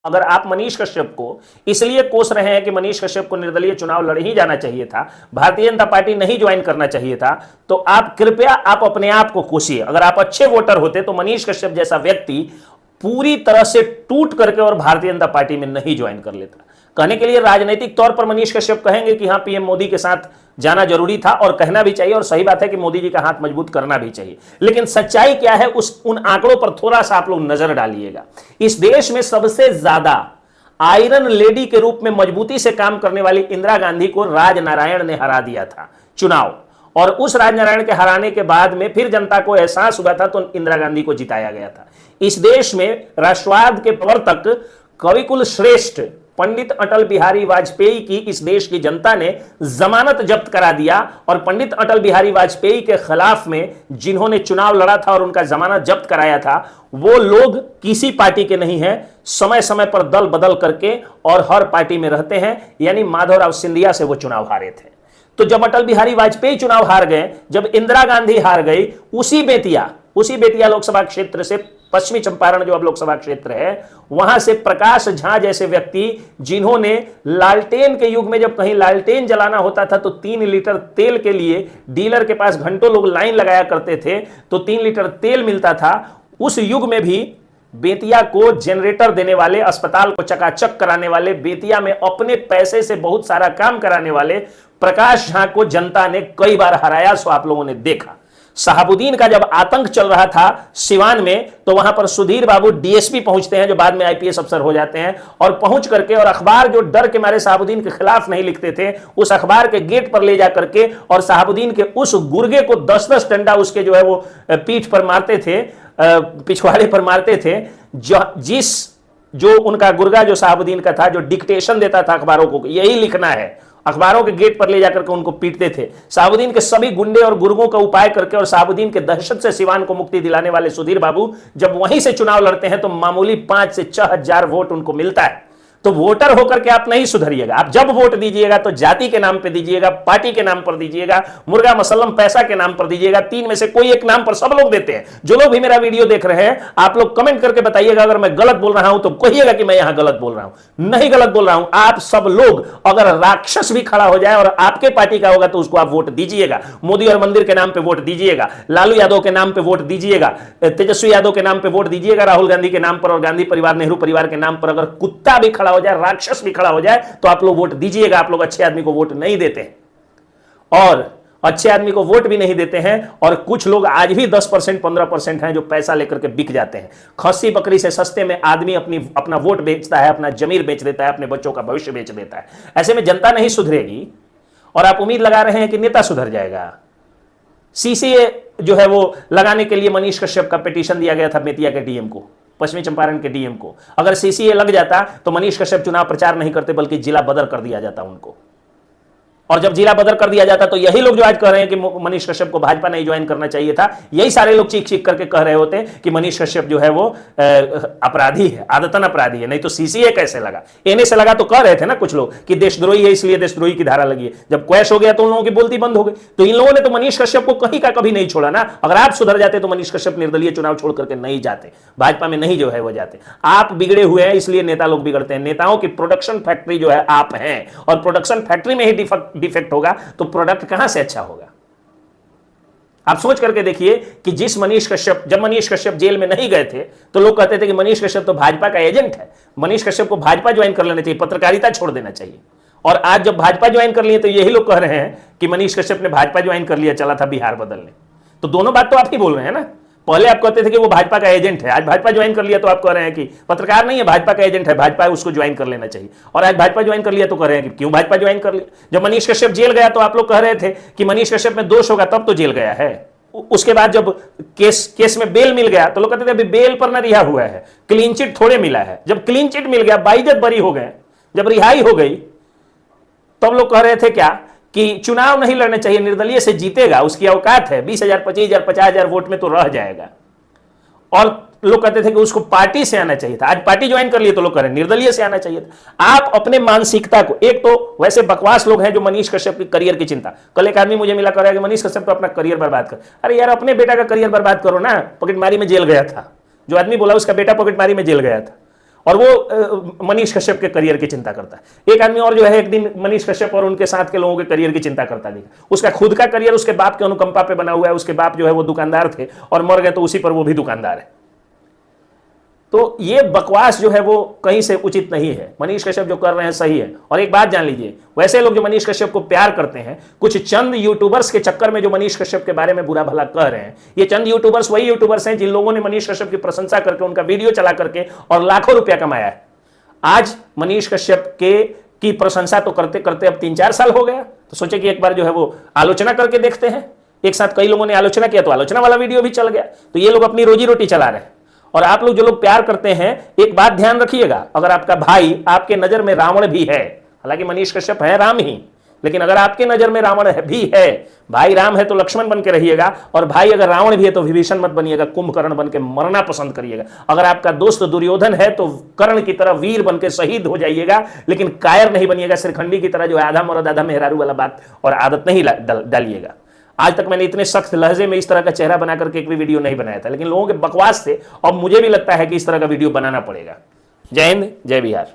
अगर आप मनीष कश्यप को इसलिए कोस रहे हैं कि मनीष कश्यप को निर्दलीय चुनाव लड़ ही जाना चाहिए था, भारतीय जनता पार्टी नहीं ज्वाइन करना चाहिए था, तो आप कृपया आप अपने आप को कोसिए। अगर आप अच्छे वोटर होते तो मनीष कश्यप जैसा व्यक्ति पूरी तरह से टूट करके और भारतीय जनता पार्टी में नहीं ज्वाइन कर लेता। कहने के लिए राजनीतिक तौर पर मनीष कश्यप कहेंगे कि हां पीएम मोदी के साथ जाना जरूरी था, और कहना भी चाहिए, और सही बात है कि मोदी जी का हाथ मजबूत करना भी चाहिए। लेकिन सच्चाई क्या है उन आंकड़ों पर थोड़ा सा आप लोग नजर डालिएगा। इस देश में सबसे ज्यादा आयरन लेडी के रूप में मजबूती से काम करने वाली इंदिरा गांधी को राजनारायण ने हरा दिया था चुनाव, और उस राजनारायण के हराने के बाद में फिर जनता को एहसास हुआ था तो इंदिरा गांधी को जिताया गया था। इस देश में राष्ट्रवाद के प्रवर्तक कविकुल श्रेष्ठ पंडित अटल बिहारी वाजपेयी की इस देश की जनता ने जमानत जब्त करा दिया, और पंडित अटल बिहारी वाजपेयी के खिलाफ में जिन्होंने चुनाव लड़ा था और उनका जमानत जब्त कराया था, वो लोग किसी पार्टी के नहीं हैं, समय समय पर दल बदल करके और हर पार्टी में रहते हैं। यानी माधवराव सिंधिया से वो चुनाव हारे थे। तो जब अटल बिहारी वाजपेयी चुनाव हार गए, जब इंदिरा गांधी हार गई, उसी बेतिया लोकसभा क्षेत्र से, पश्चिमी चंपारण जो अब लोकसभा क्षेत्र है, वहां से प्रकाश झा जैसे व्यक्ति, जिन्होंने लालटेन के युग में जब कहीं लालटेन जलाना होता था तो 3 लीटर तेल के लिए डीलर के पास घंटों लोग लाइन लगाया करते थे, तो 3 लीटर तेल मिलता था। उस युग में भी बेतिया को जनरेटर देने वाले, अस्पताल को चकाचक कराने वाले, बेतिया में अपने पैसे से बहुत सारा काम कराने वाले प्रकाश झा को जनता ने कई बार हराया। सो आप लोगों ने देखा शहाबुद्दीन का जब आतंक चल रहा था सिवान में, तो वहां पर सुधीर बाबू डीएसपी पहुंचते हैं, जो बाद में आईपीएस अफसर हो जाते हैं, और पहुंच करके, और अखबार जो डर के मारे शहाबुद्दीन के खिलाफ नहीं लिखते थे, उस अखबार के गेट पर ले जा करके और शहाबुद्दीन के उस गुर्गे को 10-10 डंडा उसके जो है वो पीठ पर मारते थे, पिछवाड़े पर मारते थे। जो उनका गुर्गा जो शहाबुद्दीन का था, जो डिक्टेशन देता था अखबारों को, यही लिखना है, अखबारों के गेट पर ले जाकर के उनको पीटते थे। शहाबुद्दीन के सभी गुंडे और गुर्गों का उपाय करके और शहाबुद्दीन के दहशत से सिवान को मुक्ति दिलाने वाले सुधीर बाबू जब वहीं से चुनाव लड़ते हैं तो मामूली 5 से 6 हजार वोट उनको मिलता है। तो वोटर होकर के आप नहीं सुधरिएगा। आप जब वोट दीजिएगा तो जाति के नाम पे दीजिएगा, पार्टी के नाम पर दीजिएगा, मुर्गा मसल्लम पैसा के नाम पर दीजिएगा। 3 में से कोई एक नाम पर सब लोग देते हैं। जो लोग भी मेरा वीडियो देख रहे हैं, आप लोग कमेंट करके बताइएगा अगर मैं गलत बोल रहा हूं तो कहिएगा कि मैं यहां गलत बोल रहा हूं। नहीं गलत बोल रहा हूं। आप सब लोग, अगर राक्षस भी खड़ा हो जाए और आपके पार्टी का होगा तो उसको आप वोट दीजिएगा। मोदी और मंदिर के नाम पे वोट दीजिएगा, लालू यादव के नाम पे वोट दीजिएगा, तेजस्वी यादव के नाम पे वोट दीजिएगा, राहुल गांधी के नाम पर और गांधी परिवार, नेहरू परिवार के नाम पर अगर कुत्ता भी खड़ा हो जाए, राक्षस खड़ा हो जाए, तो आप लोग वोट दीजिएगा। आप लोग अच्छे आदमी को वोट नहीं देते हैं, और अच्छे आदमी को वोट भी नहीं देते हैं, और कुछ लोग आज भी 10% 15% हैं जो पैसा लेकर के बिक जाते हैं। खस्सी बकरी से सस्ते में आदमी अपना वोट बेचता है, अपना जमीर बेच देता है, अपने बच्चों का भविष्य बेच देता है। ऐसे में जनता नहीं सुधरेगी और आप उम्मीद लगा रहे हैं कि नेता सुधर जाएगा। सीसीए जो है वो लगाने के लिए मनीष कश्यप का पिटीशन दिया गया था बेतिया के डीएम को, पश्चिमी चंपारण के डीएम को। अगर सीसीए लग जाता तो मनीष कश्यप चुनाव प्रचार नहीं करते, बल्कि जिला बदर कर दिया जाता उनको। और जब जिला बदर कर दिया जाता तो यही लोग जो आज कह रहे हैं कि मनीष कश्यप को भाजपा नहीं ज्वाइन करना चाहिए था, यही सारे लोग चीख चीख करके कह रहे होते कि मनीष कश्यप जो है वो अपराधी है, आदतन अपराधी है, नहीं तो सीसीए कैसे लगा। एने से लगा तो कह रहे थे ना कुछ लोग कि देशद्रोही है इसलिए देशद्रोही की धारा लगी है। जब क्वैश हो गया तो उन लोगों की बोलती बंद हो गई। तो इन लोगों ने तो मनीष कश्यप को कहीं का कभी नहीं छोड़ा ना। अगर आप सुधर जाते तो मनीष कश्यप निर्दलीय चुनाव छोड़ करके नहीं जाते, भाजपा में नहीं जो है वो जाते। आप बिगड़े हुए हैं इसलिए नेता लोग बिगड़ते हैं। नेताओं की प्रोडक्शन फैक्ट्री जो है आप हैं, और प्रोडक्शन फैक्ट्री में ही डिफेक्ट होगा तो प्रोडक्ट कहां से अच्छा होगा। आप सोच करके देखिए कि जब मनीष कश्यप जेल में नहीं गए थे तो लोग कहते थे कि मनीष कश्यप तो भाजपा का एजेंट है, मनीष कश्यप को भाजपा ज्वाइन कर लेना चाहिए, पत्रकारिता छोड़ देना चाहिए। और आज जब भाजपा ज्वाइन कर लिए तो यही लोग कह रहे हैं कि मनीष कश्यप ने भाजपा ज्वाइन कर लिया, चला था बिहार बदलने। तो दोनों बात तो आप ही बोल रहे हैं ना। पहले आप कहते थे कि वो भाजपा का एजेंट है, आज भाजपा ज्वाइन कर लिया तो आप कह रहे हैं कि पत्रकार नहीं है, भाजपा का एजेंट है, भाजपा उसको ज्वाइन कर लेना चाहिए। और आज भाजपा ज्वाइन कर लिया तो कह रहे हैं कि क्यों भाजपा ज्वाइन कर लिया। जब मनीष कश्यप जेल गया तो आप लोग कह रहे थे कि मनीष कश्यप में दोष होगा तब तो जेल गया है। उसके बाद जब केस में बेल मिल गया तो लोग कहते थे अभी बेल पर ना रिहा हुआ है, क्लीन चिट थोड़े मिला है। जब क्लीन चिट मिल गया, बाइज्जत बरी हो गए, जब रिहाई हो गई, तब लोग कह रहे थे क्या कि चुनाव नहीं लड़ना चाहिए, निर्दलीय से जीतेगा, उसकी औकात है, 20,000 25,000 50,000 वोट में तो रह जाएगा। और लोग कहते थे कि उसको पार्टी से आना चाहिए था। आज पार्टी ज्वाइन कर लिए तो लोग कह रहे हैं निर्दलीय से आना चाहिए था। आप अपने मानसिकता को, एक तो वैसे बकवास लोग हैं जो मनीष कश्यप की करियर की चिंता। कल एक आदमी मुझे मिला कर रहा है कि मनीष कश्यप तो अपना करियर बर्बाद कर। अरे यार, अपने बेटा का करियर बर्बाद करो ना। पॉकेटमारी में जेल गया था, जो आदमी बोला उसका बेटा पॉकेटमारी में जेल गया था, और वो मनीष कश्यप के करियर की चिंता करता है। एक आदमी और जो है एक दिन मनीष कश्यप और उनके साथ के लोगों के करियर की चिंता करता नहीं, उसका खुद का करियर उसके बाप के अनुकंपा पे बना हुआ है। उसके बाप जो है वो दुकानदार थे और मर गए तो उसी पर वो भी दुकानदार है। तो ये बकवास जो है वो कहीं से उचित नहीं है। मनीष कश्यप जो कर रहे हैं सही है। और एक बात जान लीजिए, वैसे लोग जो मनीष कश्यप को प्यार करते हैं, कुछ चंद यूट्यूबर्स के चक्कर में जो मनीष कश्यप के बारे में बुरा भला कह रहे हैं, ये चंद यूट्यूबर्स वही यूट्यूबर्स हैं जिन लोगों ने मनीष कश्यप की प्रशंसा करके उनका वीडियो चला करके और लाखों रुपया कमाया है। आज मनीष कश्यप की प्रशंसा तो करते करते अब 3-4 साल हो गया, तो सोचे कि एक बार जो है वो आलोचना करके देखते हैं। एक साथ कई लोगों ने आलोचना किया तो आलोचना वाला वीडियो भी चल गया। तो ये लोग अपनी रोजी रोटी चला रहे हैं। और आप लोग जो लोग प्यार करते हैं, एक बात ध्यान रखिएगा, अगर आपका भाई आपके नजर में रावण भी है, हालांकि मनीष कश्यप है राम ही, लेकिन अगर आपके नजर में रावण भी है, भाई राम है तो लक्ष्मण बन के रहिएगा, और भाई अगर रावण भी है तो विभीषण मत बनिएगा, कुंभकर्ण बन के मरना पसंद करिएगा। अगर आपका दोस्त दुर्योधन है तो कर्ण की तरह वीर बन के शहीद हो जाइएगा, लेकिन कायर नहीं बनिएगा, श्रीखंडी की तरह जो आधा मर्द आधा मेहरारू वाला बात और आदत नहीं डालिएगा। आज तक मैंने इतने सख्त लहजे में इस तरह का चेहरा बना करके एक भी वीडियो नहीं बनाया था, लेकिन लोगों के बकवास से अब मुझे भी लगता है कि इस तरह का वीडियो बनाना पड़ेगा। जय हिंद, जय बिहार।